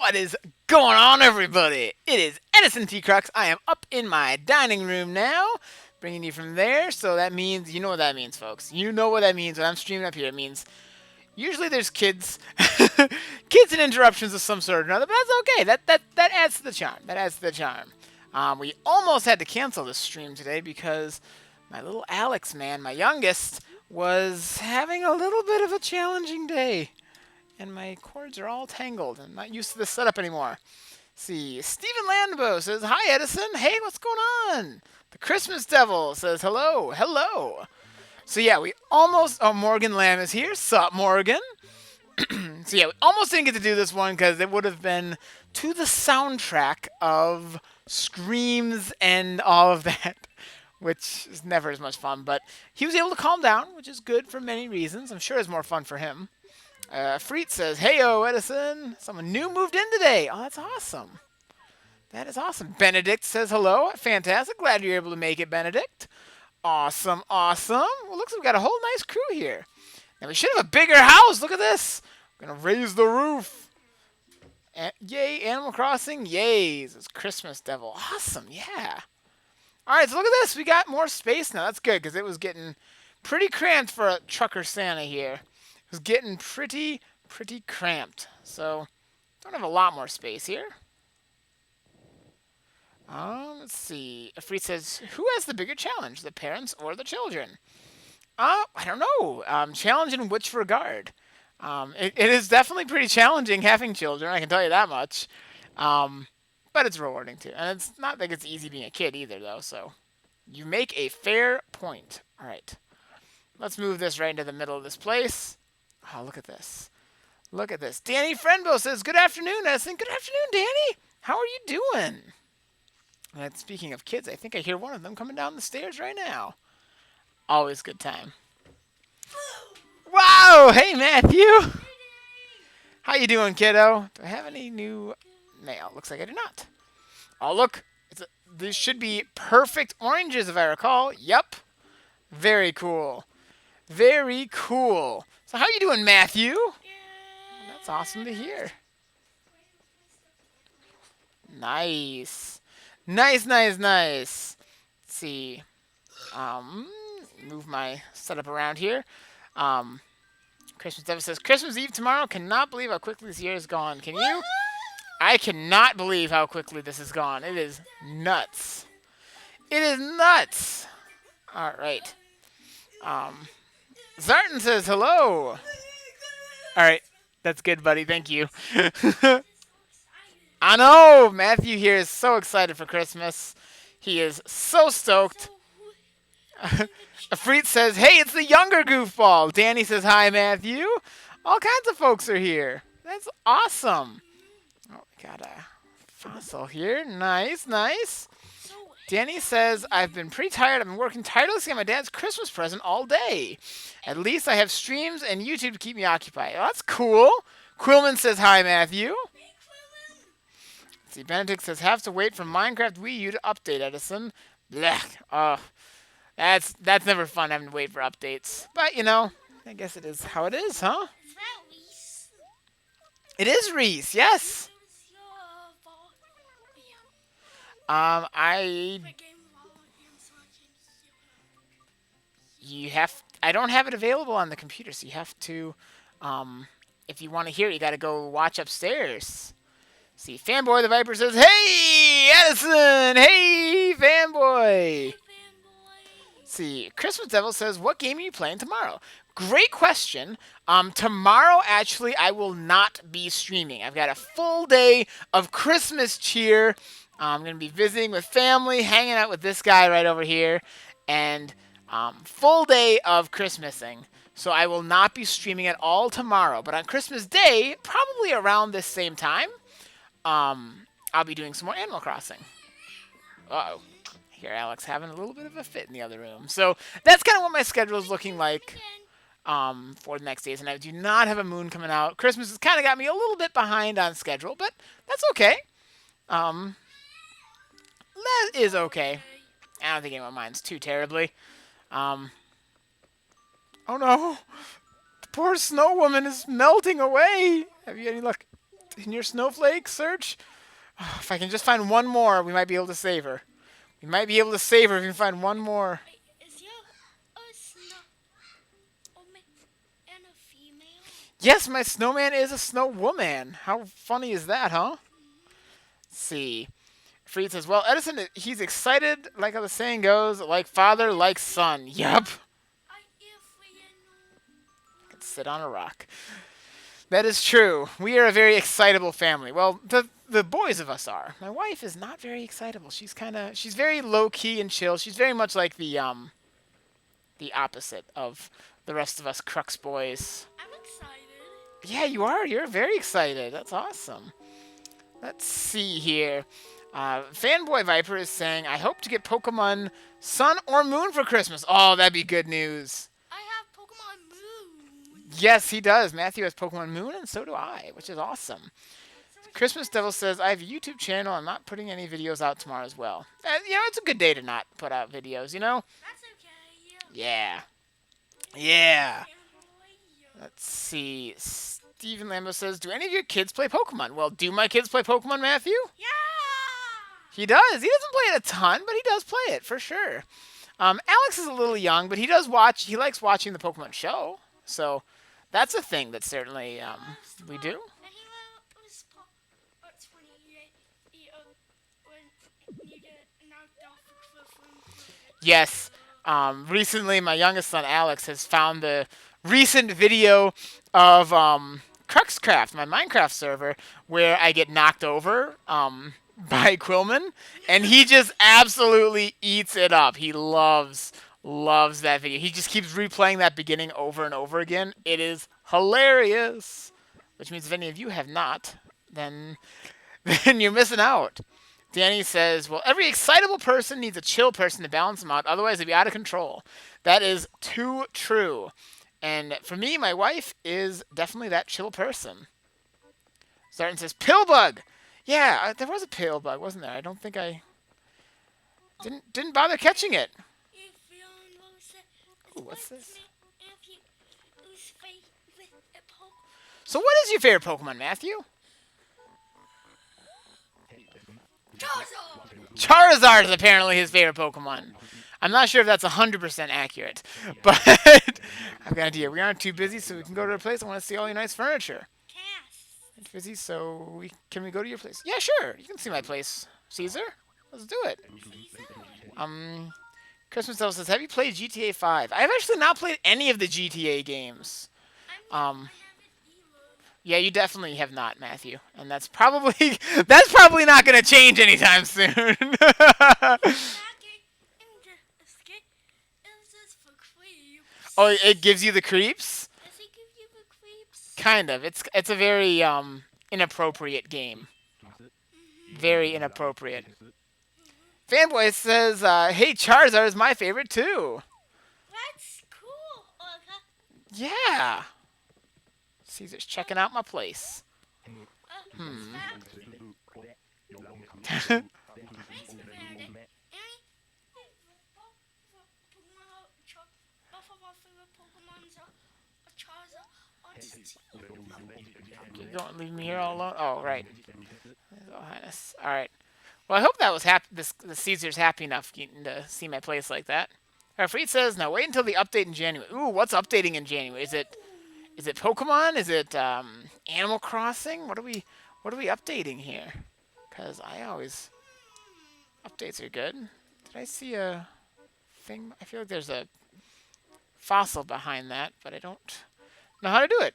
What is going on, everybody? It is Edison T. Crux. I am up in my dining room now, bringing you from there. So that means, you know what that means, folks. You know what that means when I'm streaming up here. It means usually there's kids, kids and interruptions of some sort or another, but that's okay. That adds to the charm. That adds to the charm. We almost had to cancel this stream today because my little Alex, man, my youngest, was having a little bit of a challenging day. And my cords are all tangled. I'm not used to this setup anymore. See, Stephen Landbo says, "Hi, Edison. Hey, what's going on?" The Christmas Devil says, "Hello, hello." So yeah, we almost... Oh, Morgan Lamb is here. Sup, Morgan? So yeah, we almost didn't get to do this one because it would have been to the soundtrack of Screams and all of that, which is never as much fun. But he was able to calm down, which is good for many reasons. I'm sure it's more fun for him. Freet says, "Heyo, Edison. Someone new moved in today." Oh, that's awesome. That is awesome. Benedict says, "Hello. Fantastic. Glad you're able to make it, Benedict." Awesome, awesome. Well, looks like we got a whole nice crew here. Now, we should have a bigger house. Look at this. We're going to raise the roof. Yay, Animal Crossing. Yay. This is Christmas Devil. Awesome, yeah. All right, so look at this. We got more space now. That's good because it was getting pretty cramped for a trucker Santa here. It was getting pretty cramped. So, don't have a lot more space here. Let's see. Afreet says, "Who has the bigger challenge, the parents or the children?" I don't know. Challenge in which regard? It is definitely pretty challenging having children, I can tell you that much. But it's rewarding too. And it's not like it's easy being a kid either, though, so you make a fair point. All right. Let's move this right into the middle of this place. Oh, look at this. Look at this. Danny Friendbo says, "Good afternoon, Edison." Good afternoon, Danny. How are you doing? And speaking of kids, I think I hear one of them coming down the stairs right now. Always good time. Wow! Hey, Matthew! How you doing, kiddo? Do I have any new mail? Looks like I do not. Oh, look. These should be perfect oranges, if I recall. Yep. Very cool. Very cool. So how you doing, Matthew? That's awesome to hear. Nice. Nice. Let's see. Move my setup around here. Christmas Devil says, "Christmas Eve tomorrow. Cannot believe how quickly this year is gone. Can you?" I cannot believe how quickly this is gone. It is nuts. It is nuts. All right. Zartan says, "Hello." All right. That's good, buddy. Thank you. I know. Matthew here is so excited for Christmas. He is so stoked. Afreet says, "Hey, it's the younger goofball." Danny says, "Hi, Matthew." All kinds of folks are here. That's awesome. Oh, we got a fossil here. Nice. Danny says, "I've been pretty tired. I've been working tirelessly on my dad's Christmas present all day. At least I have streams and YouTube to keep me occupied." Oh, that's cool. Quillman says, "Hi, Matthew." Let's see, Benedict says, "Have to wait for Minecraft Wii U to update, Edison." Blech. Oh, that's never fun having to wait for updates. But, you know, I guess it is how it is, huh? It is Reese, yes. I don't have it available on the computer, so you have to, if you want to hear it, you got to go watch upstairs. See, Fanboy the Viper says, "Hey, Edison! Hey, Fanboy!" See, Christmas Devil says, "What game are you playing tomorrow?" Great question. Tomorrow, actually, I will not be streaming. I've got a full day of Christmas cheer. I'm going to be visiting with family, hanging out with this guy right over here, and full day of Christmasing. So I will not be streaming at all tomorrow. But on Christmas Day, probably around this same time, I'll be doing some more Animal Crossing. Uh-oh. I hear Alex having a little bit of a fit in the other room. So that's kind of what my schedule is looking like for the next days. And I do not have a moon coming out. Christmas has kind of got me a little bit behind on schedule, but that's okay. That is okay. I don't think anyone minds too terribly. Oh no! The poor snow woman is melting away! Have you any luck in your snowflake search. Oh, if I can just find one more, we might be able to save her. We might be able to save her if we can find one more. Is your a snow and a female? Yes, my snowman is a snow woman. How funny is that, huh? Let's see. Freed says, well, Edison, he's excited, like how the saying goes, like father, like son. Yup. Can sit on a rock. That is true. We are a very excitable family. Well, the boys of us are. My wife is not very excitable. She's very low key and chill. She's very much like the opposite of the rest of us Crux boys. I'm excited. Yeah, you are. You're very excited. That's awesome. Let's see here. Fanboy Viper is saying, I hope to get Pokemon Sun or Moon for Christmas. Oh, that'd be good news. I have Pokemon Moon. Yes, he does. Matthew has Pokemon Moon, and so do I, which is awesome. Christmas Devil says, I have a YouTube channel. I'm not putting any videos out tomorrow as well. It's a good day to not put out videos, That's okay. Yeah. Yeah. Let's see. Stephen Lambo says, do any of your kids play Pokemon? Well, do my kids play Pokemon, Matthew? Yeah. He does. He doesn't play it a ton, but he does play it for sure. Alex is a little young, but he does watch. He likes watching the Pokemon show, so that's a thing that certainly we do. Yes. Recently, my youngest son Alex has found the recent video of Cruxcraft, my Minecraft server, where I get knocked over by Quillman, and he just absolutely eats it up. He loves that video. He just keeps replaying that beginning over and over again. It is hilarious. Which means if any of you have not, then you're missing out. Danny says, well, every excitable person needs a chill person to balance them out, otherwise they'd be out of control. That is too true. And for me, my wife is definitely that chill person. Startin says, Pillbug! Yeah, there was a Pillbug, wasn't there? I don't think I didn't bother catching it. Ooh, what's this? So what is your favorite Pokemon, Matthew? Charizard is apparently his favorite Pokemon. I'm not sure if that's 100% accurate, but I've got an idea. We aren't too busy, so we can go to a place. I want to see all your nice furniture. It's busy, so can we go to your place? Yeah, sure. You can see my place, Caesar. Let's do it. Christmas Devil says, have you played GTA 5? I've actually not played any of the GTA games. Yeah, you definitely have not, Matthew, and that's probably not going to change anytime soon. Oh, it gives you the creeps? Does it give you the creeps? Kind of. It's a very inappropriate game. Very inappropriate. Fanboy says, hey, Charizard is my favorite too. That's cool, Olga. Yeah. Caesar's checking out my place. You don't leave me here all alone. Oh, right. Oh, Highness. All right. Well, I hope that was happy. The Caesar's happy enough getting to see my place like that. Freed says, now wait until the update in January. Ooh, what's updating in January? Is it Pokemon? Is it Animal Crossing? What are we updating here? Because I always updates are good. Did I see a thing? I feel like there's a fossil behind that, but I don't know how to do it.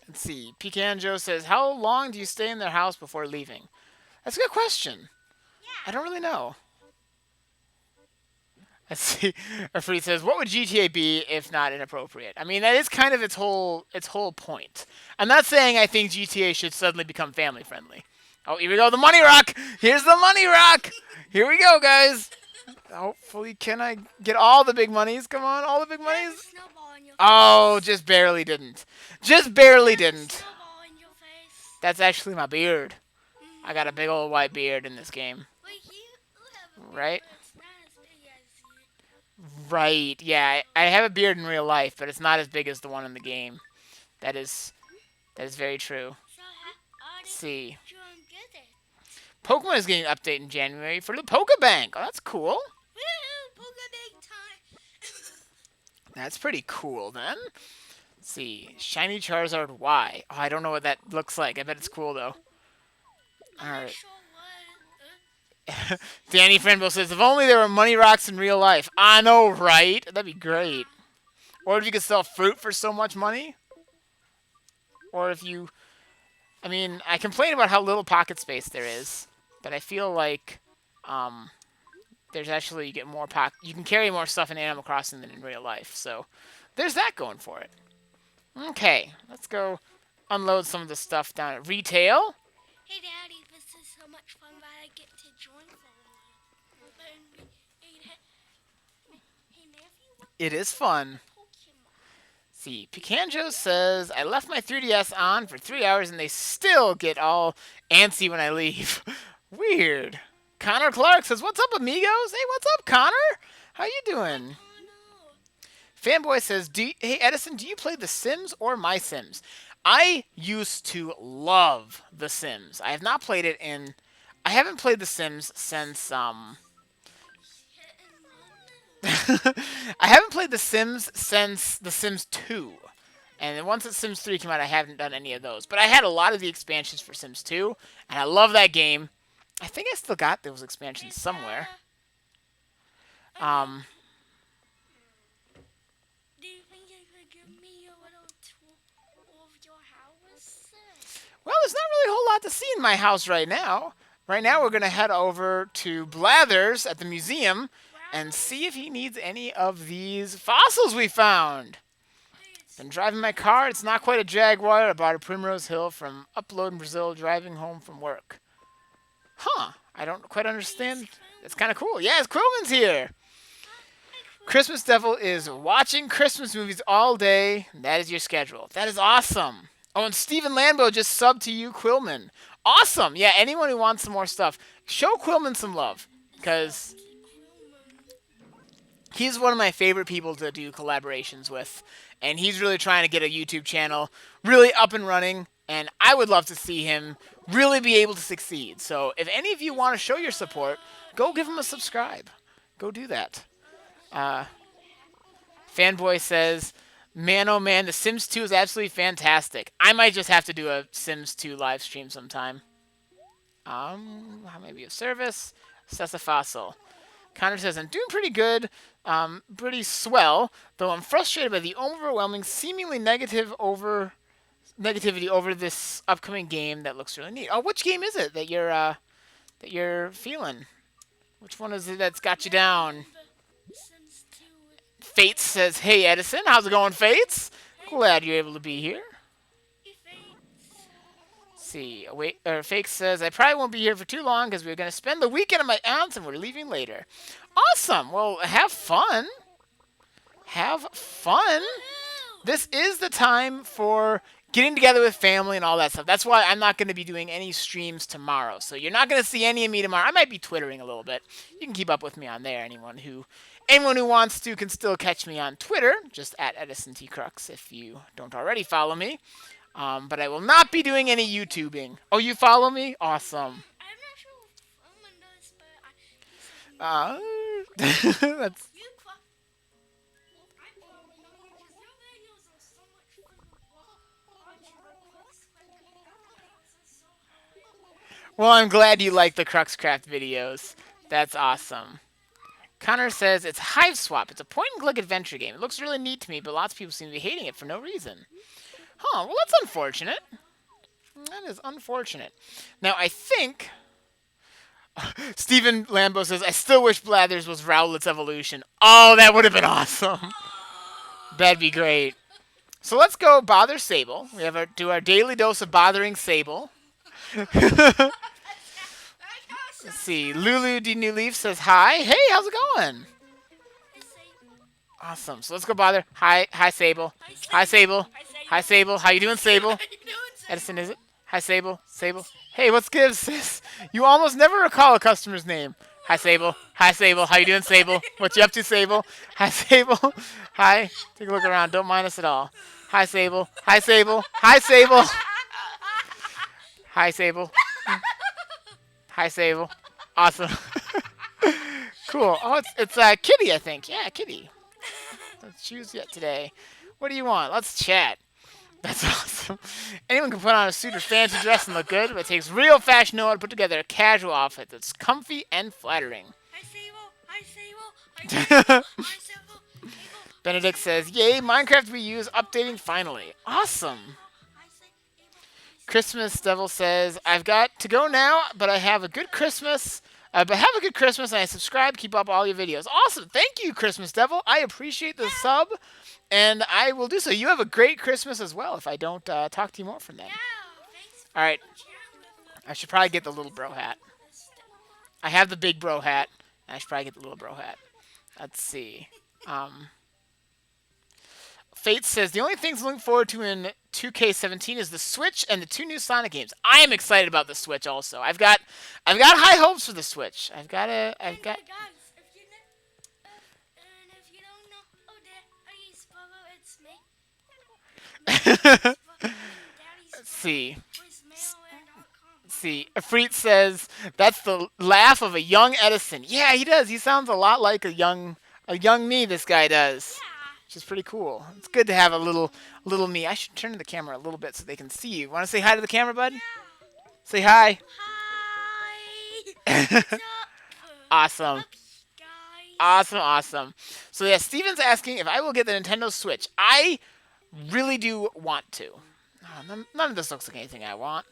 Let's see. Pecan Joe says, how long do you stay in their house before leaving? That's a good question. I don't really know. Let's see. Freed says, what would GTA be if not inappropriate? I mean, that is kind of its whole point. I'm not saying I think GTA should suddenly become family friendly. Oh, here we go. The money rock. Here's the money rock. Here we go, guys. Hopefully, can I get all the big monies? Come on, all the big monies. Oh, just barely didn't. Just barely didn't. That's actually my beard. I got a big old white beard in this game. Right? Right, yeah. I have a beard in real life, but it's not as big as the one in the game. That is very true. So Let's see. John get it. Pokemon is getting an update in January for the Pokebank. Oh, that's cool. Woo! Pokemon time. That's pretty cool then. Let's see. Shiny Charizard Y. Oh, I don't know what that looks like. I bet it's cool though. I'm not Alright. sure Danny Friendville says, if only there were money rocks in real life. I know, right? That'd be great. Or if you could sell fruit for so much money. Or if you... I mean, I complain about how little pocket space there is. But I feel like... there's actually... You get more pocket... You can carry more stuff in Animal Crossing than in real life. So, there's that going for it. Okay. Let's go unload some of the stuff down at retail. Hey, Daddy, this is so much fun that I get to join for a while. Hey, nephew, what It is fun. Pokemon? See, Picanjo says, I left my 3DS on for 3 hours and they still get all antsy when I leave. Weird. Connor Clark says, what's up, amigos? Hey, what's up, Connor? How you doing? Oh, no. Fanboy says, hey, Edison, do you play The Sims or My Sims? I used to love The Sims. I have not played it in... I haven't played The Sims since, I haven't played The Sims since The Sims 2. And then once The Sims 3 came out, I haven't done any of those. But I had a lot of the expansions for Sims 2, and I love that game. I think I still got those expansions somewhere. Do you think you could give me a little tour of your house? Well, there's not really a whole lot to see in my house right now. Right now, we're going to head over to Blathers at the museum and see if he needs any of these fossils we found. Been driving my car. It's not quite a Jaguar. I bought a Primrose Hill from Upload in Brazil driving home from work. Huh. I don't quite understand. It's kind of cool. Yeah, it's Quillman's here. Christmas Devil is watching Christmas movies all day. That is your schedule. That is awesome. Oh, and Stephen Lambo just subbed to you, Quillman. Awesome. Yeah, anyone who wants some more stuff, show Quillman some love. Because he's one of my favorite people to do collaborations with. And he's really trying to get a YouTube channel really up and running. And I would love to see him really be able to succeed. So if any of you want to show your support, go give him a subscribe. Go do that. Fanboy says, man, oh man, The Sims 2 is absolutely fantastic. I might just have to do a Sims 2 live stream sometime. How maybe a service? Assess a fossil. Connor says, I'm doing pretty good, pretty swell, though I'm frustrated by the overwhelming, seemingly negativity over this upcoming game that looks really neat. Oh, which game is it that you're feeling? Which one is it that's got you down? Fates says, hey Edison, how's it going, Fates? Glad you're able to be here. See, Fake says, I probably won't be here for too long because we're going to spend the weekend at my aunt's and we're leaving later. Awesome. Well, have fun. Have fun. This is the time for getting together with family and all that stuff. That's why I'm not going to be doing any streams tomorrow. So you're not going to see any of me tomorrow. I might be Twittering a little bit. You can keep up with me on there. Anyone who wants to can still catch me on Twitter, just at Edison T. Crux if you don't already follow me. But I will not be doing any YouTubing. Oh, you follow me? Awesome. I'm not sure if does, but That's... Well, I'm glad you like the Cruxcraft videos. That's awesome. Connor says, it's Hive Swap. It's a point-and-click adventure game. It looks really neat to me, but lots of people seem to be hating it for no reason. Huh, well, that's unfortunate. That is unfortunate. Now, I think... Stephen Lambo says, I still wish Blathers was Rowlet's evolution. Oh, that would have been awesome. That'd be great. So let's go bother Sable. We have do our daily dose of bothering Sable. Let's see. Lulu D. New Leaf says, hi. Hey, how's it going? Awesome. So let's go bother. Hi, Sable. Hi, Sable. Hi, Sable. How you doing, Sable? Edison, is it? Hi, Sable. Sable. Hey, what's good, sis? You almost never recall a customer's name. Hi, Sable. Hi, Sable. How you doing, Sable? What you up to, Sable? Hi, Sable. Hi. Take a look around. Don't mind us at all. Hi, Sable. Hi, Sable. Hi, Sable. Hi, Sable. Hi, Sable. Awesome. Cool. Oh, it's Kitty, I think. Yeah, Kitty. Let's choose yet today. What do you want? Let's chat. That's awesome. Anyone can put on a suit or fancy dress and look good, but it takes real fashion know how to put together a casual outfit that's comfy and flattering. Hi, Sable. Hi, Sable. Hi, Sable. Hi, Sable. Sable. Benedict says, "Yay, Minecraft we use updating finally. Awesome." Hi, Sable. Christmas Devil says, "I've got to go now, but I have a good Christmas. But have a good Christmas, and I subscribe. Keep up all your videos. Awesome. Thank you, Christmas Devil. I appreciate the sub, and I will do so. You have a great Christmas as well if I don't talk to you more from then. Yeah, thanks All right. for sharing with I should probably get the little bro hat. us. I have the big bro hat, and I should probably get the little bro hat. Let's see. Fate says, the only things I'm looking forward to in 2K17 is the Switch and the two new Sonic games. I am excited about the Switch also. I've got high hopes for the Switch. I've got. Hey, guys, if you don't know, oh, Daddy's Bubba, it's me. Daddy's Let's see. voicemail.com. See, Afreet says that's the laugh of a young Edison. Yeah, he does. He sounds a lot like a young me. This guy does, Yeah. which is pretty cool. It's good to have a little me. I should turn the camera a little bit so they can see you. Want to say hi to the camera, bud? Yeah. Say hi. Hi. What's up? Awesome. Guys. Awesome. So yeah, Steven's asking if I will get the Nintendo Switch. I really do want to. None of this looks like anything I want.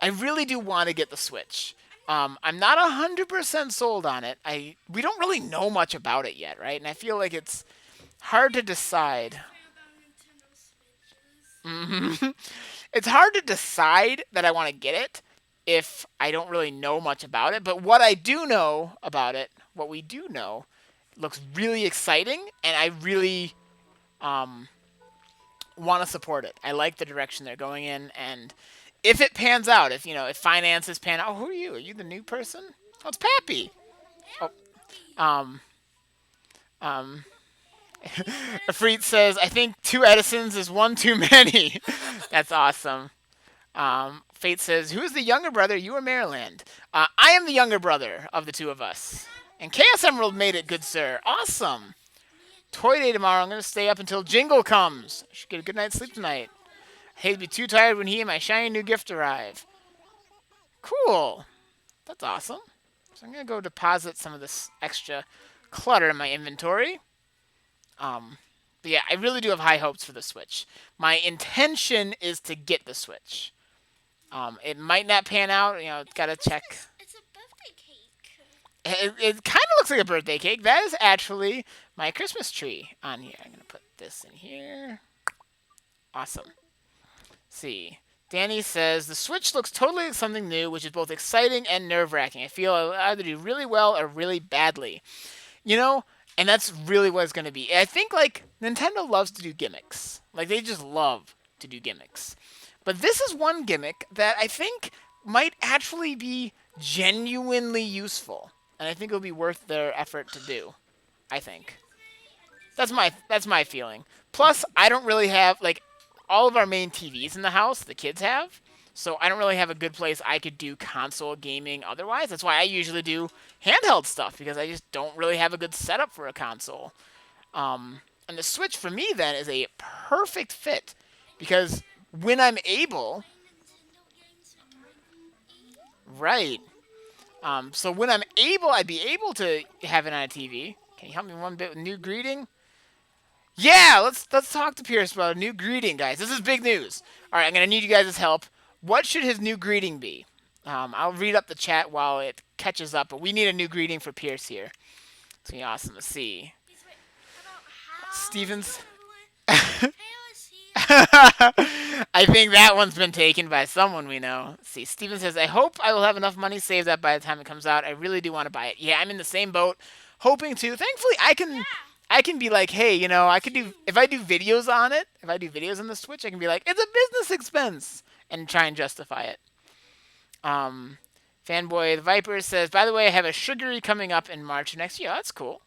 I really do want to get the Switch. I'm not 100% sold on it. We don't really know much about it yet, right? And I feel like it's hard to decide. It's hard to decide that I want to get it if I don't really know much about it. But what I do know about it, what we do know, looks really exciting, and I really want to support it. I like the direction they're going in, and if it pans out, if finances pan out, oh, who are you? Are you the new person? Oh, it's Pappy. Oh, um, um. Afreet says, I think 2 Edisons is one too many. That's awesome. Fate says, who is the younger brother? You or Maryland? I am the younger brother of the two of us. And Chaos Emerald made it, good sir. Awesome. Toy day tomorrow. I'm going to stay up until Jingle comes. I should get a good night's sleep tonight. I hate to be too tired when he and my shiny new gift arrive. Cool. That's awesome. So I'm going to go deposit some of this extra clutter in my inventory. But yeah, I really do have high hopes for the Switch. My intention is to get the Switch. It might not pan out. Gotta check. It's a birthday cake. It kind of looks like a birthday cake. That is actually my Christmas tree on here. I'm gonna put this in here. Awesome. See, Danny says the Switch looks totally like something new, which is both exciting and nerve-wracking. I feel I'll either do really well or really badly. And that's really what it's going to be. I think, Nintendo loves to do gimmicks. They just love to do gimmicks. But this is one gimmick that I think might actually be genuinely useful. And I think it'll be worth their effort to do. I think. That's my feeling. Plus, I don't really have, all of our main TVs in the house, the kids have. So I don't really have a good place I could do console gaming otherwise. That's why I usually do handheld stuff, because I just don't really have a good setup for a console. And the Switch for me then is a perfect fit, because when I'm able, right. So when I'm able, I'd be able to have it on a TV. Can you help me one bit with new greeting? Yeah, let's talk to Pierce about a new greeting, guys. This is big news. All right, I'm gonna need you guys' help. What should his new greeting be? I'll read up the chat while it catches up, but we need a new greeting for Pierce here. It's gonna be awesome to see. Stevens. I think that one's been taken by someone we know. Let's see, Steven says, I hope I will have enough money saved up by the time it comes out. I really do want to buy it. Yeah, I'm in the same boat, hoping to. Thankfully, I can be like, hey, I could do, if I do videos on it, if I do videos on the Switch, I can be like, it's a business expense, and try and justify it. Fanboy the Viper says, by the way, I have a sugary coming up in March next year. Oh, that's cool,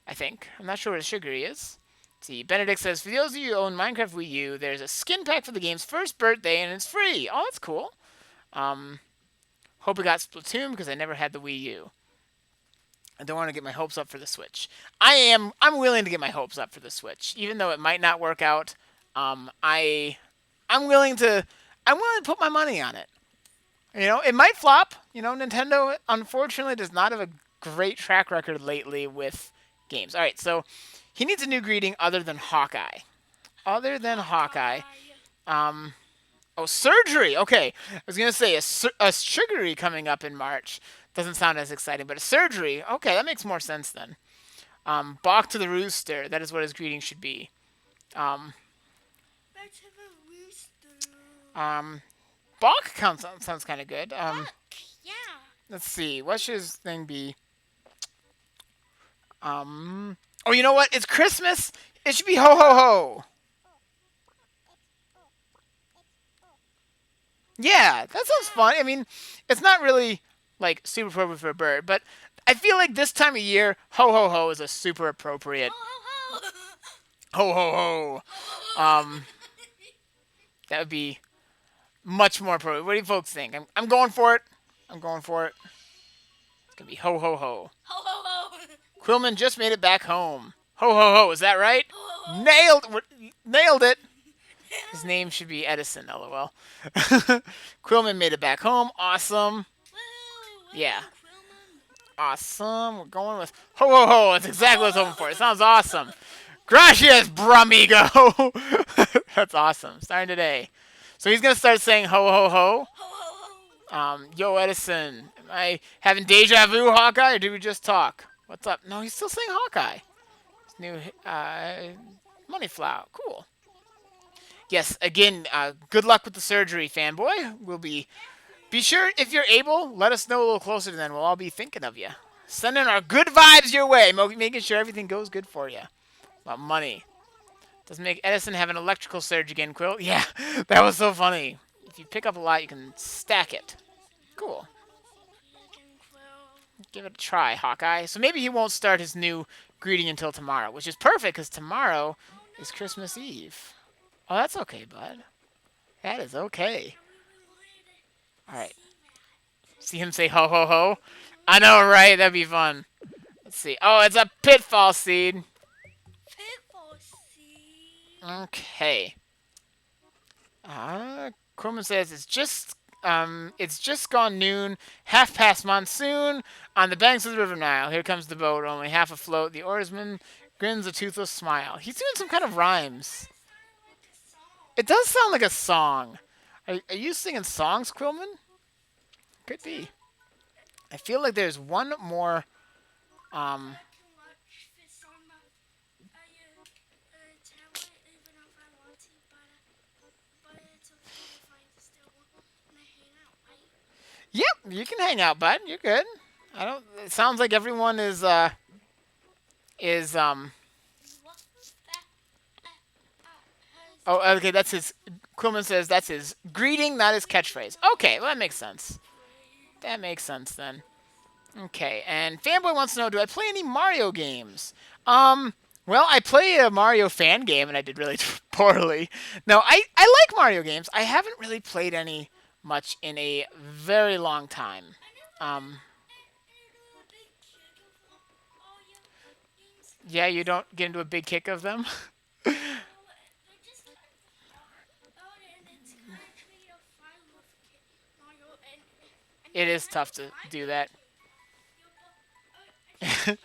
I think. I'm not sure what a sugary is. Let's see, Benedict says, for those of you who own Minecraft Wii U, there's a skin pack for the game's first birthday, and it's free. Oh, that's cool. Um, hope it got Splatoon because I never had the Wii U. I don't want to get my hopes up for the Switch. I'm willing to get my hopes up for the Switch, even though it might not work out. Um, I I'm willing to I'm willing to put my money on it. It might flop. Nintendo unfortunately does not have a great track record lately with games. All right, so he needs a new greeting other than Hawkeye. Other than Hawkeye, Hawkeye. um, oh, surgery. Okay, I was gonna say a sugary coming up in March doesn't sound as exciting, but a surgery. Okay, that makes more sense then. Balk to the rooster. That is what his greeting should be. Um, Back to the rooster. um, Balk sounds kind of good. Fuck. Yeah. Let's see. What should his thing be? Oh, you know what? It's Christmas. It should be ho ho ho. Yeah, that sounds fun. I mean, it's not really like super appropriate for a bird, but I feel like this time of year, ho ho ho is a super appropriate Ho ho ho. ho ho ho. Ho ho ho. Um, that would be much more appropriate. What do you folks think? I'm going for it. I'm going for it. It's gonna be ho ho ho. Ho ho ho. Quillman just made it back home. Ho ho ho. Is that right? Ho ho ho. Nailed it. His name should be Edison. LOL. Quillman made it back home. Awesome. Woo, Yeah. woo, Quillman. Awesome. We're going with ho ho ho. That's exactly what I was hoping for. It sounds awesome. Gracias, Bramigo. That's awesome. Starting today. So he's gonna start saying ho ho ho. Ho ho ho. Yo, Edison, am I having deja vu, Hawkeye, or did we just talk? What's up? No, he's still saying Hawkeye. His new money flower. Cool. Yes, again, good luck with the surgery, fanboy. We'll be sure if you're able, let us know a little closer. Then we'll all be thinking of you. Sending our good vibes your way, making sure everything goes good for you. About money. Doesn't make Edison have an electrical surge again, Quill? Yeah, that was so funny. If you pick up a lot, you can stack it. Cool. Freaking Quill. Give it a try, Hawkeye. So maybe he won't start his new greeting until tomorrow, which is perfect because tomorrow is Christmas Eve. Oh, that's okay, bud. That is okay. I really wanted to All right. see that. See him say ho ho ho? I know, right? That'd be fun. Let's see. Oh, it's a pitfall seed. Pitfall seed. Okay. Crowman says it's just gone noon, half past monsoon, on the banks of the River Nile. Here comes the boat, only half afloat. The oarsman grins a toothless smile. He's doing some kind of rhymes. It does sound like a song. Are you singing songs, Quillman? Could be. I feel like there's one more. Um, Tablet, even if I want to, but it's okay if I still want to hang out, right? yep, you can hang out, bud. You're good. I don't. It sounds like everyone is. What that Oh, okay. That's his. Quillman says that's his greeting, not his catchphrase. Okay, well that makes sense. That makes sense then. Okay, and Fanboy wants to know, do I play any Mario games? Well, I play a Mario fan game, and I did really poorly. No, I like Mario games. I haven't really played any much in a very long time. Um, yeah, you don't get into a big kick of them. It is tough to do that. I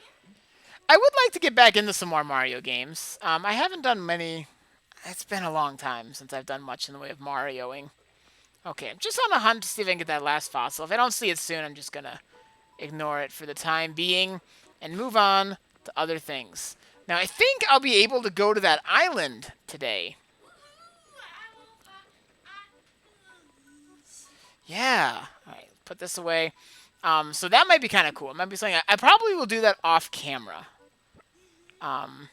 would like to get back into some more Mario games. I haven't done many. It's been a long time since I've done much in the way of Marioing. Okay, I'm just on a hunt to see if I can get that last fossil. If I don't see it soon, I'm just gonna ignore it for the time being and move on to other things. Now, I think I'll be able to go to that island today. Yeah. All right, put this away. So that might be kind of cool. It might be something I probably will do that off camera. Um,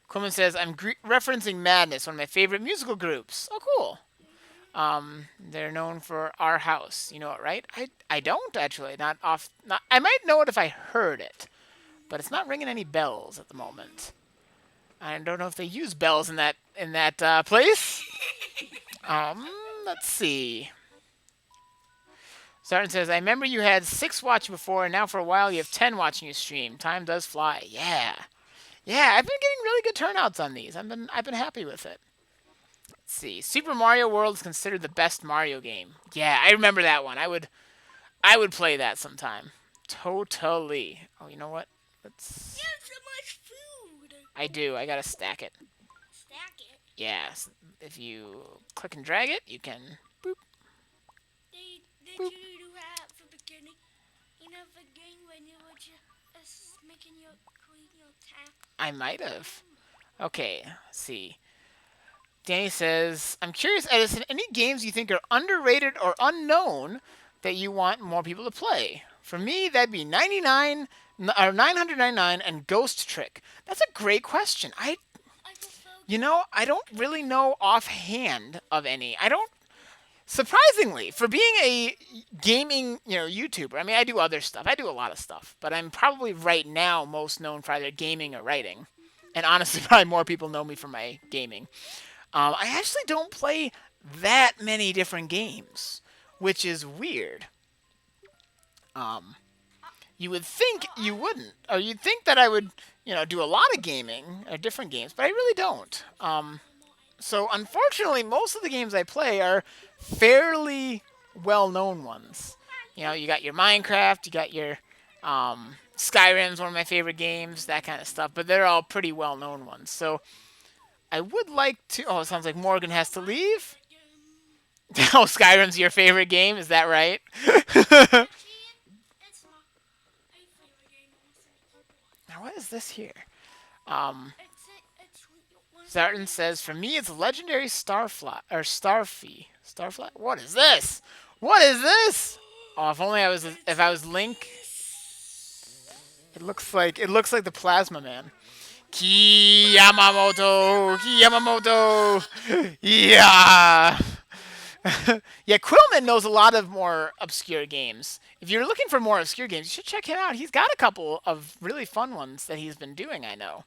Quillman says I'm referencing Madness, one of my favorite musical groups. Oh, cool. They're known for Our House. You know it, right? I don't actually. Not off. Not. I might know it if I heard it, but it's not ringing any bells at the moment. I don't know if they use bells in that place. Um, let's see. Sartin says, I remember you had 6 watching before, and now for a while you have 10 watching your stream. Time does fly. Yeah. Yeah, I've been getting really good turnouts on these. I've been happy with it. Let's see. Super Mario World is considered the best Mario game. Yeah, I remember that one. I would play that sometime. Totally. Oh, you know what? You Let's have so much food. I do. I got to stack it. Stack it. Yeah, if you click and drag it, you can boop Did boop. you do that at the beginning? You know the game when you were just making your queen your tap. I might have. Okay, let's see. Danny says, I'm curious, Edison, any games you think are underrated or unknown that you want more people to play? For me, that'd be 99 or 999 and Ghost Trick. That's a great question. I prefer I don't really know offhand of any. I don't surprisingly, for being a gaming, YouTuber. I mean, I do other stuff. I do a lot of stuff, but I'm probably right now most known for either gaming or writing. And honestly, probably more people know me for my gaming. I actually don't play that many different games, which is weird. Um, you would think you wouldn't, or you'd think that I would, do a lot of gaming or different games, but I really don't. So unfortunately, most of the games I play are fairly well-known ones. You got your Minecraft, you got your Skyrim's one of my favorite games, that kind of stuff, but they're all pretty well-known ones. So I would like to. Oh, it sounds like Morgan has to leave. Oh, Skyrim's your favorite game? Is that right? it's not a favorite game. Now, what is this here? Um, It's one of Zartan says, for me, it's legendary Starfly or Starfy. Starfly? What is this? What is this? Oh, if I was Link, it looks like the Plasma Man. Ki Yamamoto, Ki Yamamoto, yeah. Yeah, Quillman knows a lot of more obscure games. If you're looking for more obscure games, you should check him out. He's got a couple of really fun ones that he's been doing, I know.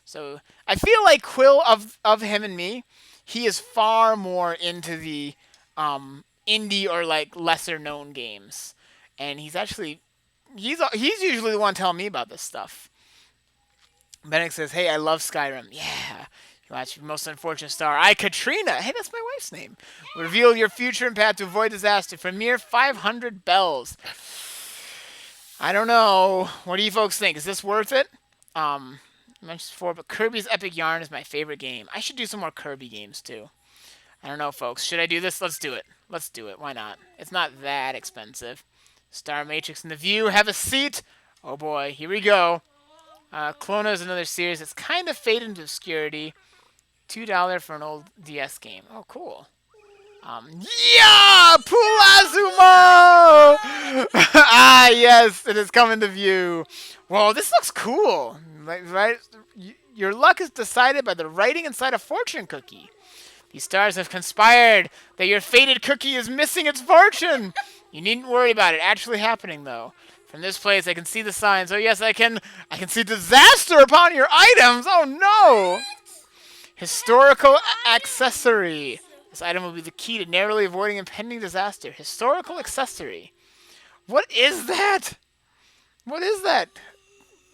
So I feel like Quill of him and me, he is far more into the indie or like lesser known games, and he's usually the one telling me about this stuff. Bennett says, "Hey, I love Skyrim. Yeah, you watch Most Unfortunate Star. I Katrina. Hey, that's my wife's name. Reveal your future and path to avoid disaster for mere 500 bells. I don't know. What do you folks think? Is this worth it? I mentioned before, but Kirby's Epic Yarn is my favorite game. I should do some more Kirby games too. I don't know, folks. Should I do this? Let's do it. Let's do it. Why not? It's not that expensive. Star Matrix and The View. Have a seat. Oh boy, here we go. Clona is another series that's kind of faded into obscurity. $2 for an old DS game. Oh, cool. Yeah! Pulazumo! Ah, yes, it is coming to view. Whoa, this looks cool. Right? Your luck is decided by the writing inside a fortune cookie. These stars have conspired that your fated cookie is missing its fortune. You needn't worry about it actually happening, though. From this place, I can see the signs. Oh, yes, I can see disaster upon your items. Oh, no. Historical accessory. This item will be the key to narrowly avoiding impending disaster. Historical accessory. What is that? What is that?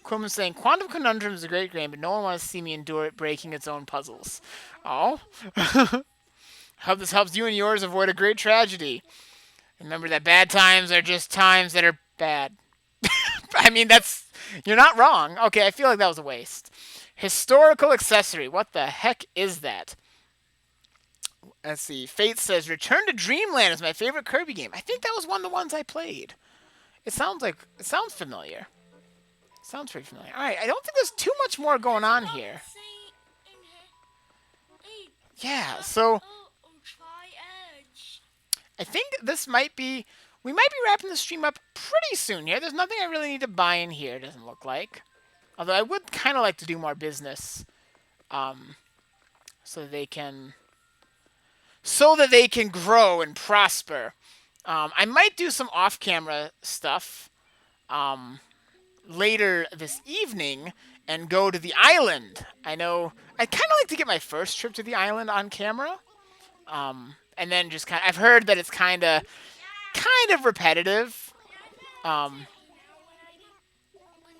Quillman's saying, Quantum Conundrum is a great game, but no one wants to see me endure it breaking its own puzzles. Oh. Hope this helps you and yours avoid a great tragedy. Remember that bad times are just times that are bad. I mean, you're not wrong. Okay, I feel like that was a waste. Historical accessory. What the heck is that? Let's see. Fate says, Return to Dreamland is my favorite Kirby game. I think that was one of the ones I played. It sounds familiar. Sounds pretty familiar. All right, I don't think there's too much more going on here. Yeah, so I think we might be wrapping the stream up pretty soon here. There's nothing I really need to buy in here, it doesn't look like. Although I would kind of like to do more business, so that they can grow and prosper. I might do some off-camera stuff later this evening and go to the island. I know I'd kind of like to get my first trip to the island on camera, and then just I've heard that it's kind of kind of repetitive. But I've had Um, activity now when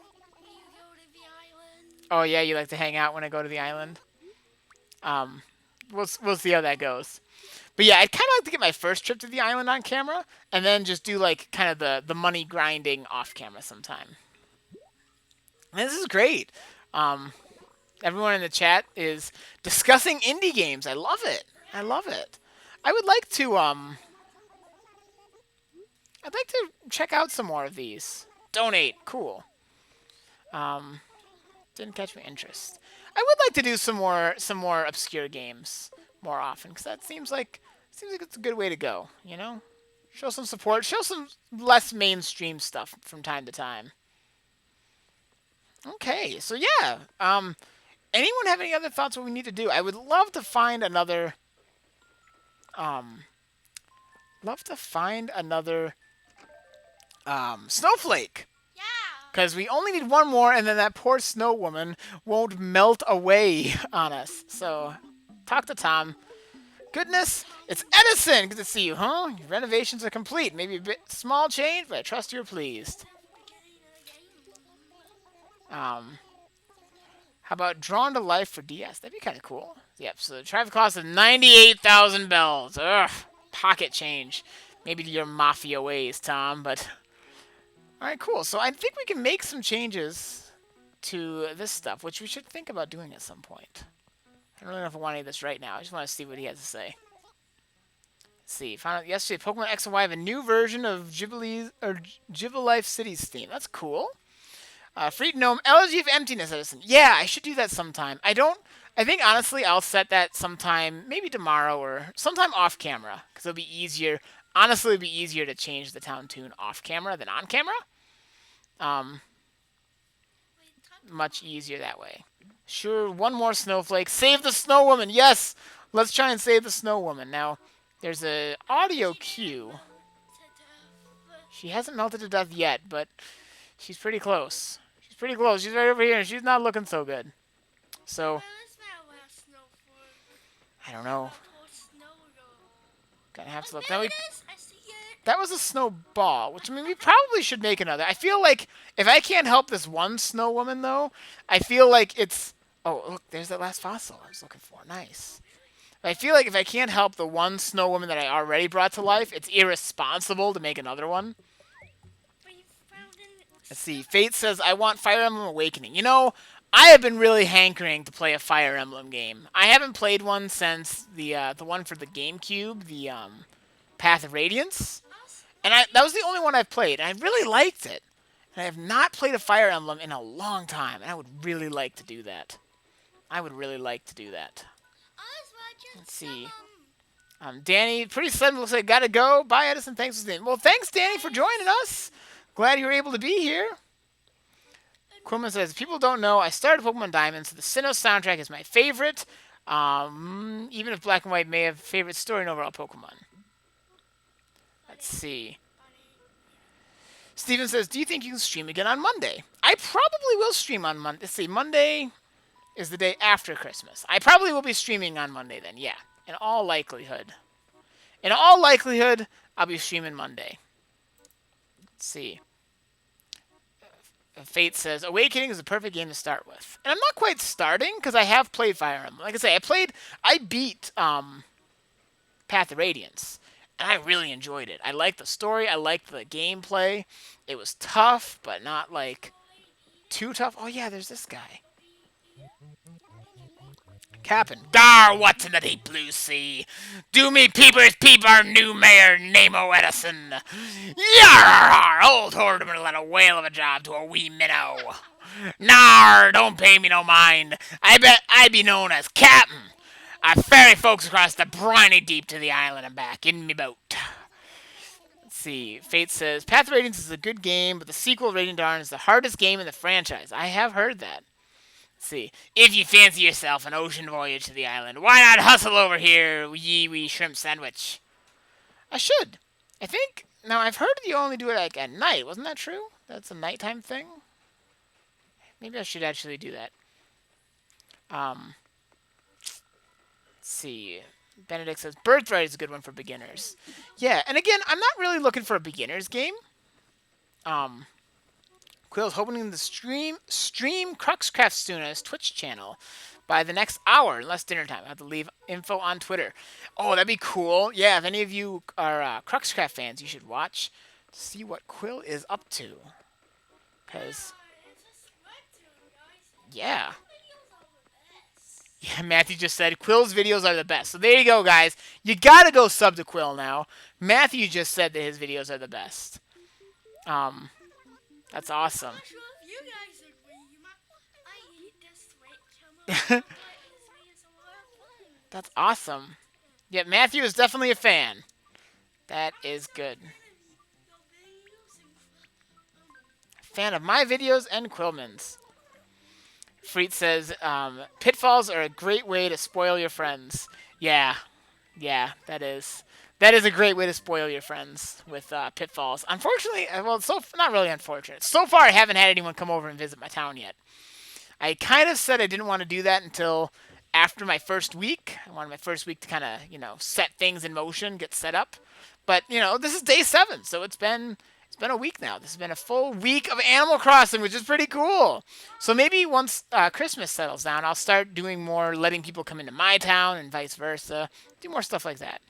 you go to the island. oh yeah, you like to hang out when I go to the island. Um, we'll see how that goes. But yeah, I'd kind of like to get my first trip to the island on camera, and then just do like kind of the money grinding off camera sometime. And this is great. Um, everyone in the chat is discussing indie games. I love it. I love it. I would like to I'd like to check out some more of these. Donate, cool. Um, didn't catch my interest. I would like to do some more obscure games more often because that seems like it's a good way to go. You know, show some support, show some less mainstream stuff from time to time. Okay, so yeah. Anyone have any other thoughts what we need to do? I would um, love to find another snowflake. Yeah. Because we only need one more, and then that poor snow woman won't melt away on us. So, talk to Tom. Goodness, it's Edison! Good to see you, huh? Your renovations are complete. Maybe a bit small change, but I trust you're pleased. At the beginning of the game. Um, how about Drawn to Life for DS? That'd be kind of cool. Yep, so the traffic cost is 98,000 bells. Ugh, pocket change. Maybe to your mafia ways, Tom, but... Alright, cool. So I think we can make some changes to this stuff, which we should think about doing at some point. I don't really know if I want any of this right now. I just want to see what he has to say. Let's see. Found out yesterday Pokemon X and Y have a new version of Life City's theme. That's cool. Free Gnome, Elegy of Emptiness, Edison. Yeah, I should do that sometime. I think honestly I'll set that sometime, maybe tomorrow or sometime off camera, because it'll be easier. Honestly, it'll be easier to change the town tune off camera than on camera. Um, much easier that way. Sure, one more snowflake. Save the snow woman. Yes, let's try and save the snow woman. Now, there's a audio cue. She hasn't melted to death yet, but she's pretty close. She's pretty close. She's right over here, and she's not looking so good. So, Where is that last snowflake? I don't know. Poor snow girl. Gonna have to Oh, look. there Now, it is. I see it. that was a snowball, which I mean, we probably should make another. I feel like if I can't help this one snow woman, though, I feel like it's. Oh, look, there's that last fossil I was looking for. Nice. I feel like if I can't help the one snow woman that I already brought to life, it's irresponsible to make another one. But you found it. Let's see. Fate says, I want Fire Emblem Awakening. You know, I have been really hankering to play a Fire Emblem game. I haven't played one since the one for the GameCube, the Path of Radiance. And that was the only one I've played, and I really liked it. And I have not played a Fire Emblem in a long time, and I would really like to do that. I would really like to do that. Let's see. Danny, pretty sudden, looks like gotta go. Bye, Edison. Thanks for staying. Well, thanks, Danny, for joining us. Glad you were able to be here. Quillman says, people don't know, I started Pokemon Diamond, so the Sinnoh soundtrack is my favorite. Even if Black and White may have favorite story and overall Pokemon. Let's see. Steven says, do you think you can stream again on Monday? I probably will stream on Monday. Let's see, Monday is the day after Christmas. I probably will be streaming on Monday then, yeah. In all likelihood. In all likelihood, I'll be streaming Monday. Let's see. Fate says, Awakening is the perfect game to start with. And I'm not quite starting, because I have played Fire Emblem. Like I say, I beat Path of Radiance. And I really enjoyed it. I liked the story, I liked the gameplay. It was tough, but not, like, too tough. Oh yeah, there's this guy. Captain. Gar, what's in the deep blue sea? Do me peepers peep our new mayor, Nemo Edison. Yarr, old Hordeman let a whale of a job to a wee minnow. Nar, don't pay me no mind. I bet I'd be known as Captain. I ferry folks across the briny deep to the island and back in me boat. Let's see. Fate says, Path of Radiance is a good game, but the sequel, Radiant Dawn, is the hardest game in the franchise. I have heard that. See, if you fancy yourself an ocean voyage to the island, why not hustle over here, ye wee shrimp sandwich? I should. I think. Now, I've heard you only do it like at night. Wasn't that true? That's a nighttime thing? Maybe I should actually do that. Let's see. Benedict says Birthright is a good one for beginners. Yeah, and again, I'm not really looking for a beginner's game. Um, Quill's hoping to stream Cruxcraft soon on his Twitch channel by the next hour, unless dinner time. I have to leave info on Twitter. Oh, that'd be cool. Yeah, if any of you are Cruxcraft fans, you should watch to see what Quill is up to. Because, yeah. Yeah, Matthew just said Quill's videos are the best. So there you go, guys. You gotta go sub to Quill now. Matthew just said that his videos are the best. That's awesome. That's awesome. Yeah, Matthew is definitely a fan. That is good. Fan of my videos and Quillman's. Freet says, pitfalls are a great way to spoil your friends. Yeah, that is. That is a great way to spoil your friends with pitfalls. Unfortunately, well, not really unfortunate. So far, I haven't had anyone come over and visit my town yet. I kind of said I didn't want to do that until after my first week. I wanted my first week to kind of, set things in motion, get set up. But, this is day 7, so it's been a week now. This has been a full week of Animal Crossing, which is pretty cool. So maybe once Christmas settles down, I'll start doing more, letting people come into my town and vice versa. Do more stuff like that.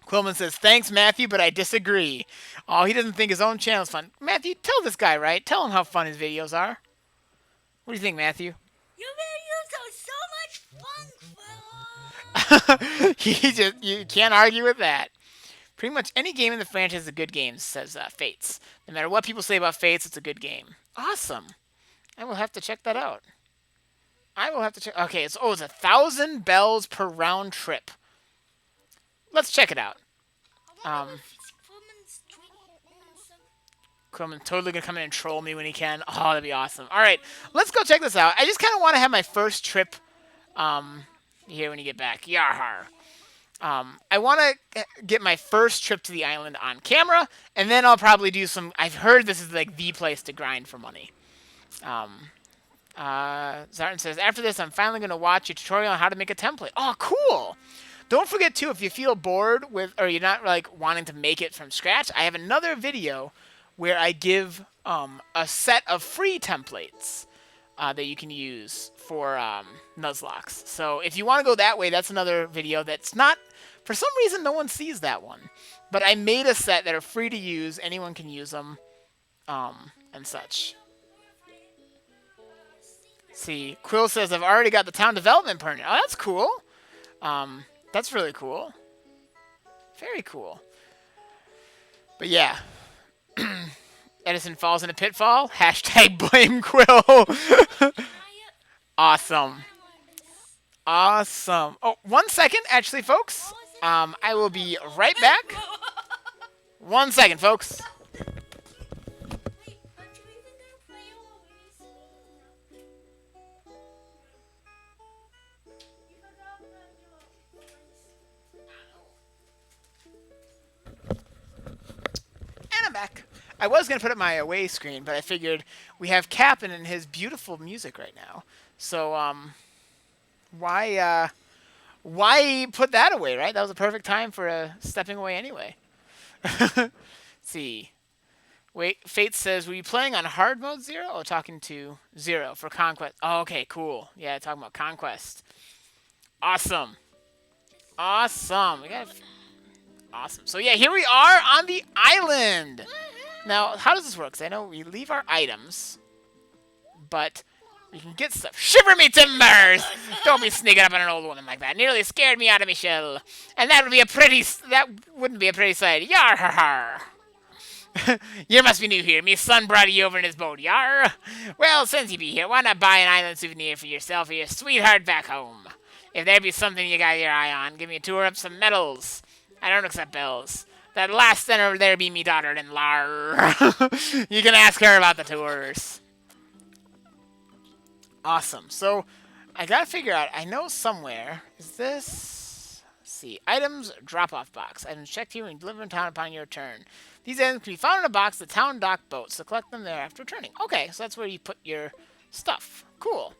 Quillman says, thanks, Matthew, but I disagree. Oh, he doesn't think his own channel is fun. Matthew, tell this guy, right? Tell him how fun his videos are. What do you think, Matthew? Your videos are so much fun, Quill. You can't argue with that. Pretty much any game in the franchise is a good game, says Fates. No matter what people say about Fates, it's a good game. Awesome. I will have to check that out. Okay, it's 1,000 bells per round trip. Let's check it out. Quillman's totally going to come in and troll me when he can. Oh, that'd be awesome. All right, let's go check this out. I just kind of want to have my first trip here when you get back. Yarhar. I want to get my first trip to the island on camera, and then I'll probably do some... I've heard this is like the place to grind for money. Zartan says, after this, I'm finally going to watch a tutorial on how to make a template. Oh, cool! Don't forget, too, if you feel bored with, or you're not like wanting to make it from scratch, I have another video where I give a set of free templates that you can use for Nuzlocke. So if you want to go that way, that's another video that's not... For some reason, no one sees that one. But I made a set that are free to use. Anyone can use them and such. See, Quill says, I've already got the town development permit. Oh, that's cool. That's really cool. Very cool. But yeah. Edison falls in a pitfall. Hashtag blame Quill. Awesome. Awesome. Oh, 1 second, actually, folks. I will be right back. 1 second, folks. And I'm back. I was going to put up my away screen, but I figured we have Cap'n and his beautiful music right now. So, why put that away, right? That was a perfect time for stepping away anyway. See. Wait, Fate says, were you playing on hard mode 0 or talking to 0 for Conquest? Oh, okay, cool. Yeah, talking about Conquest. Awesome. Awesome. Awesome. So yeah, here we are on the island. Now, how does this work? 'Cause I know we leave our items, but we can get stuff. Shiver me timbers! Don't be sneaking up on an old woman like that. Nearly scared me out of me shell. And that wouldn't be a pretty sight. Yar har har. You must be new here. Me son brought you over in his boat, yar. Well, since you be here, why not buy an island souvenir for yourself or your sweetheart back home? If there be something you got your eye on, give me a tour up some medals. I don't accept bells. That last center there be me daughter in lar. You can ask her about the tours. Awesome. So, I gotta figure out, I know somewhere, is this... Let's see. Items, drop-off box. Items checked here and delivered in town upon your return. These items can be found in a box at the town dock boat, so collect them there after returning. Okay, so that's where you put your stuff. Cool.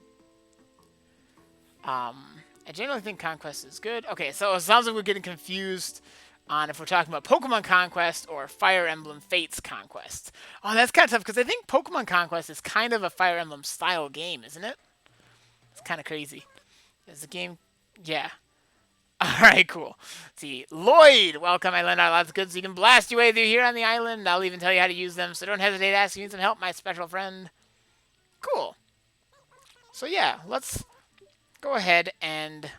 I generally think Conquest is good. Okay, so it sounds like we're getting confused on if we're talking about Pokemon Conquest or Fire Emblem Fates Conquest. Oh, that's kind of tough because I think Pokemon Conquest is kind of a Fire Emblem style game, isn't it? It's kind of crazy. Is the game? Yeah. All right, cool. Let's see, Lloyd, welcome. I lend out lots of goods so you can blast your way through here on the island. I'll even tell you how to use them, so don't hesitate to ask if you need some help, my special friend. Cool. So yeah, let's go ahead and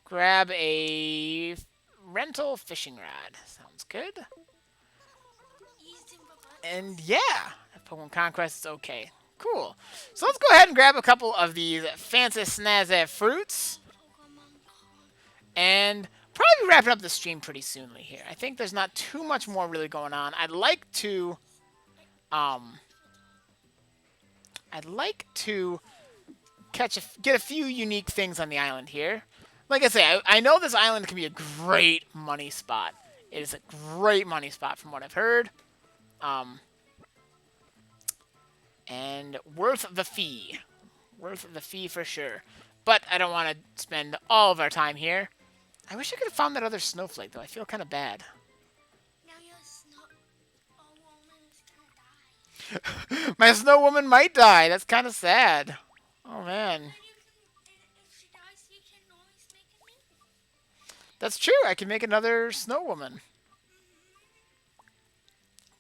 grab a rental fishing rod. Sounds good. And yeah, Pokemon Conquest is okay. Cool. So let's go ahead and grab a couple of these fancy snazzy fruits. And probably wrapping up the stream pretty soonly here. I think there's not too much more really going on. Um, I'd like to get a few unique things on the island here. Like I say, I know this island can be a great money spot. It is a great money spot from what I've heard. And worth the fee. Worth the fee for sure. But I don't want to spend all of our time here. I wish I could have found that other snowflake, though. I feel kind of bad. Now your snow woman is gonna die. My snow woman might die. That's kind of sad. Oh, man. And if she dies, you can always make a new one. That's true. I can make another snow woman.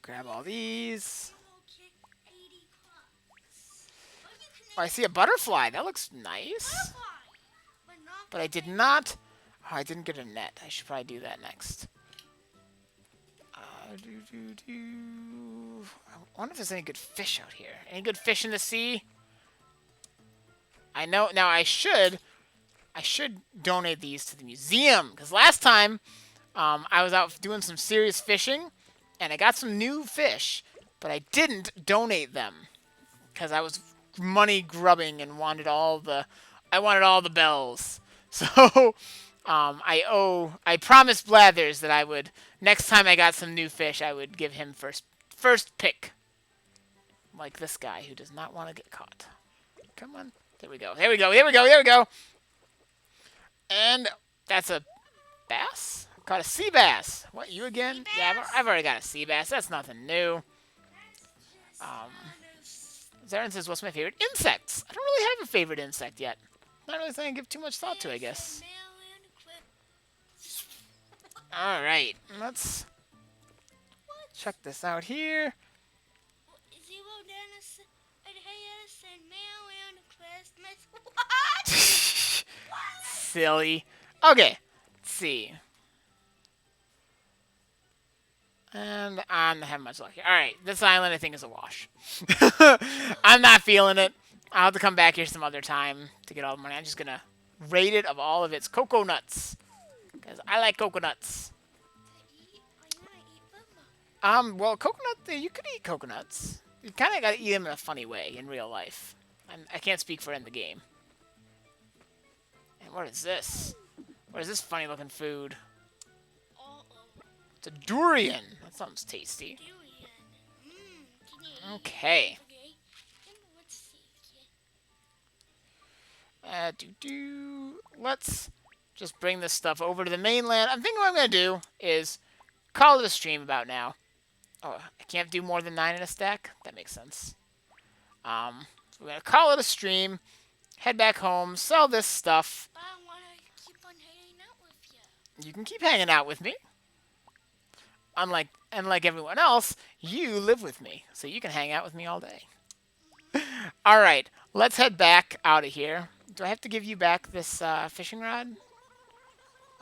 Grab all these. You will get 80 clubs. Or you can Oh, I see a butterfly. That looks nice. But not But I did not... Oh, I didn't get a net. I should probably do that next. I wonder if there's any good fish out here. Any good fish in the sea? I know... Now, I should donate these to the museum. Because last time, I was out doing some serious fishing. And I got some new fish. But I didn't donate them. Because I was money grubbing and wanted all the... I wanted all the bells. So... I promised Blathers that I would, next time I got some new fish, I would give him first pick. Like this guy who does not want to get caught. Come on. There we go. There we go. There we go. There we go. And that's a bass? Caught a sea bass. What, you again? Yeah, I've already got a sea bass. That's nothing new. Zarin says, what's my favorite insects? I don't really have a favorite insect yet. Not really something I give too much thought to, I guess. Alright, let's check this out here. Silly. Okay, let's see. And I'm not having much luck here. Alright, this island I think is a wash. I'm not feeling it. I'll have to come back here some other time to get all the money. I'm just gonna rate it of all of its cocoa nuts. Because I like coconuts. Well, coconut, you could eat coconuts. You kind of got to eat them in a funny way in real life. I can't speak for in the game. And what is this? What is this funny looking food? It's a durian. That sounds tasty. Okay. Let's just bring this stuff over to the mainland. I'm thinking what I'm going to do is call it a stream about now. Oh, I can't do more than 9 in a stack? That makes sense. So we're going to call it a stream, head back home, sell this stuff. But I want to keep on hanging out with you. You can keep hanging out with me. Unlike everyone else, you live with me, so you can hang out with me all day. All right, let's head back out of here. Do I have to give you back this fishing rod?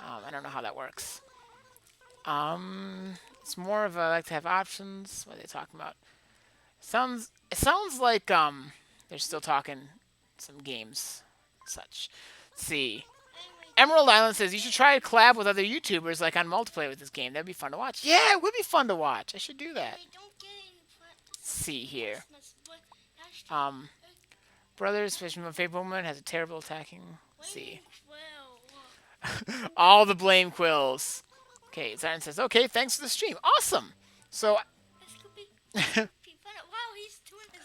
I don't know how that works. It's more of a like to have options. What are they talking about? It sounds like they're still talking some games and such. Let's see. Emerald Island says you should try to collab with other YouTubers like on multiplayer with this game. That'd be fun to watch. Yeah, it would be fun to watch. I should do that. Let's see here. Brothers, especially my favorite woman, has a terrible attacking. Let's see. All the blame quills. Okay, Zion says, okay, thanks for the stream. Awesome. So... Wow, he's doing his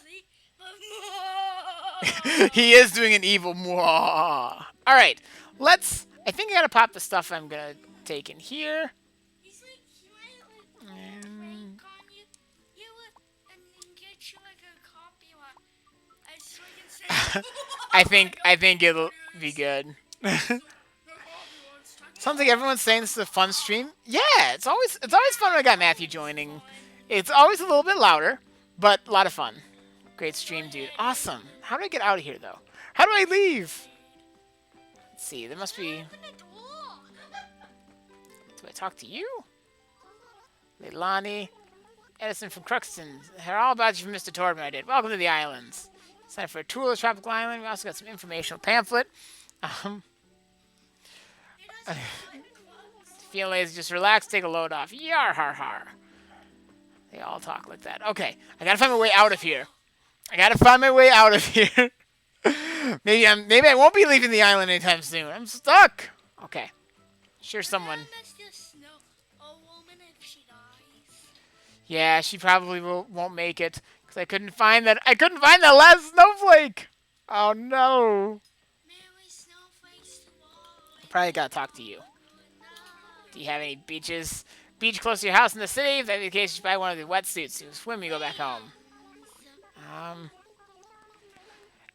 he is doing an evil mwah. Alright, let's. I think I gotta pop the stuff I'm gonna take in here. He's like, he might like And prank on you. You would, and then get you like a copy of I so I can say, I think it'll be good. Sounds like everyone's saying this is a fun stream. Yeah, it's always fun when I got Matthew joining. It's always a little bit louder, but a lot of fun. Great stream, dude. Awesome. How do I get out of here though? How do I leave? Let's see. There must be. open the door. Do I talk to you? Leilani. Edison from Cruxton. Heard all about you from Mr. Torben I did. Welcome to the islands. Signed for a tour of the tropical island. We also got some informational pamphlet. Um, It doesn't like close. Feel lazy, just relax, take a load off. Yar har har. They all talk like that. Okay, I gotta find my way out of here. I gotta find my way out of here. maybe I won't be leaving the island anytime soon. I'm stuck. Okay. Sure someone. That's just no a woman if she dies. Yeah, she probably won't make it because I couldn't find that last snowflake. Oh no. Mary Snowflake's too old. Probably gotta talk to you. No. Do you have any beaches? Beach close to your house in the city? If that's the case, you should buy one of the wetsuits. You swim, you go back home. Um,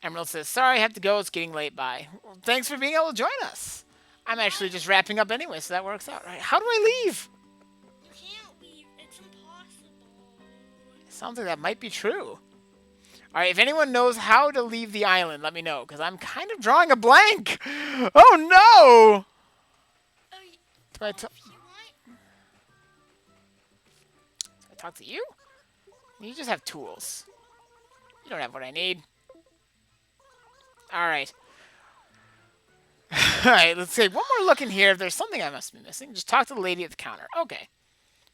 Emerald says, sorry, I have to go. It's getting late. Bye. Well, thanks for being able to join us. I'm actually just wrapping up anyway, so that works out, right? How do I leave? You can't leave. It's impossible. Sounds like that might be true. All right, if anyone knows how to leave the island, let me know, because I'm kind of drawing a blank. Oh, no! Do I, If you want, do I talk to you? You just have tools. You don't have what I need. All right. All right, let's take one more look in here. If there's something I must be missing, just talk to the lady at the counter. Okay.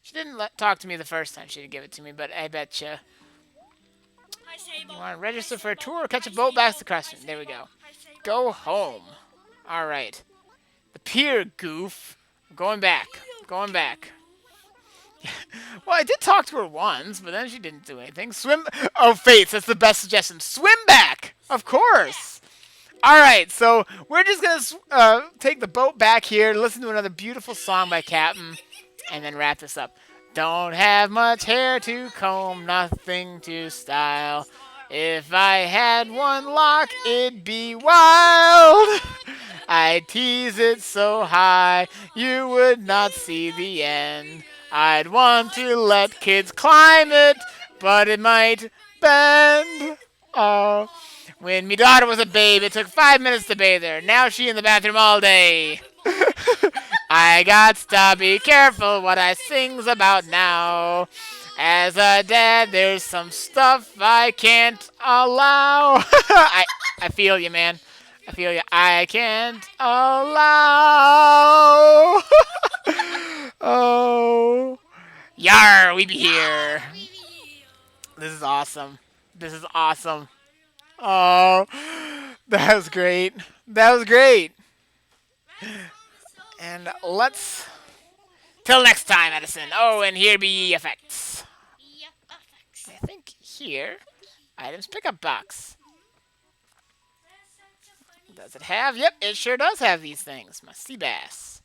She didn't talk to me the first time she did give it to me, but I bet you. I say You want to register for a tour or catch a boat back to Cruxton? There we go. Go home. All right. The pier, goof. I'm going back. Going back. Well, I did talk to her once, but then she didn't do anything. Swim. Oh, Fates, that's the best suggestion. Swim back. Of course. All right, so we're just gonna take the boat back here, listen to another beautiful song by Captain, and then wrap this up. Don't have much hair to comb, nothing to style. If I had one lock, it'd be wild. I'd tease it so high, you would not see the end. I'd want to let kids climb it, but it might bend. Oh. When me daughter was a babe, it took 5 minutes to bathe her. Now she in the bathroom all day. I got to be careful what I sings about now. As a dad, there's some stuff I can't allow. I feel you, man. I feel you. I can't allow. Oh. Yar, we be here. This is awesome. This is awesome. Oh, that was great. That was great. And let's... Till next time, Edison. Oh, and here be effects. Yep, effects. I think here, items pickup box. Does it have? Yep, it sure does have these things. My sea bass.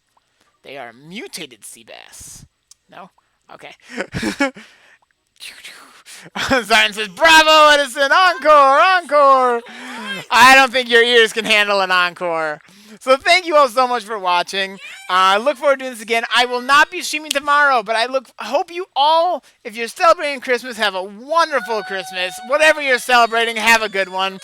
They are mutated sea bass. No? Okay. Siren says, bravo, Edison! Encore! Encore! I don't think your ears can handle an encore. So thank you all so much for watching. I look forward to doing this again. I will not be streaming tomorrow, but I hope you all, if you're celebrating Christmas, have a wonderful Christmas. Whatever you're celebrating, have a good one.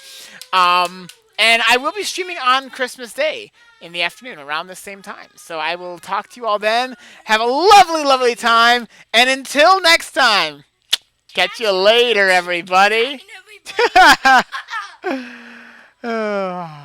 And I will be streaming on Christmas Day in the afternoon around the same time. So I will talk to you all then. Have a lovely, lovely time. And until next time, catch you later, everybody. And everybody. Oh.